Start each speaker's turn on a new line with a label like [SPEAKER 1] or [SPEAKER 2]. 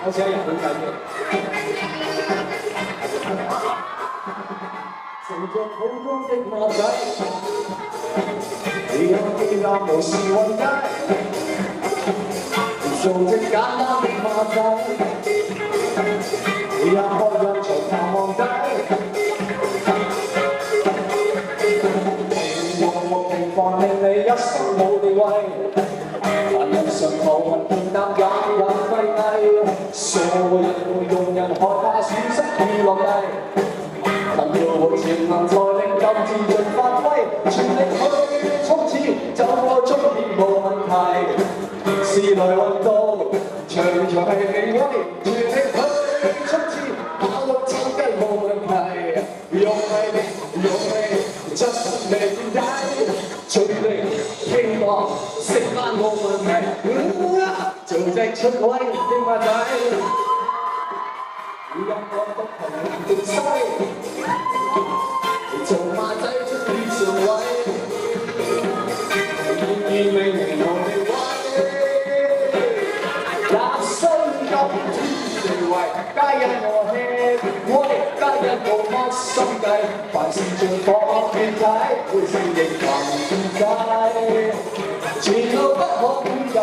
[SPEAKER 1] 好似一日本計嘅。成隻普通的馬仔，你有幾架無視運街，做隻簡單的馬仔，你也開入場探望低。平凡令你一生冇地位，但日常頭暈負擔也跛低，傻人會用人害怕損失跌落地，但要活潛能才令夠自盡發揮，全力去衝刺，走過終點冇問題，時來運到，場場係你威，全力去衝刺，跑到抽筋冇問題，用力，真實未底，隨力希望食返冇問題，做隻出位的馬仔，入我獨行極西，做馬仔出啲上位，願命無地位，也需要地位，皆因我吃威，皆因我乜心計，凡事盡放棄仔，會成亦憑仔，前路不可估計。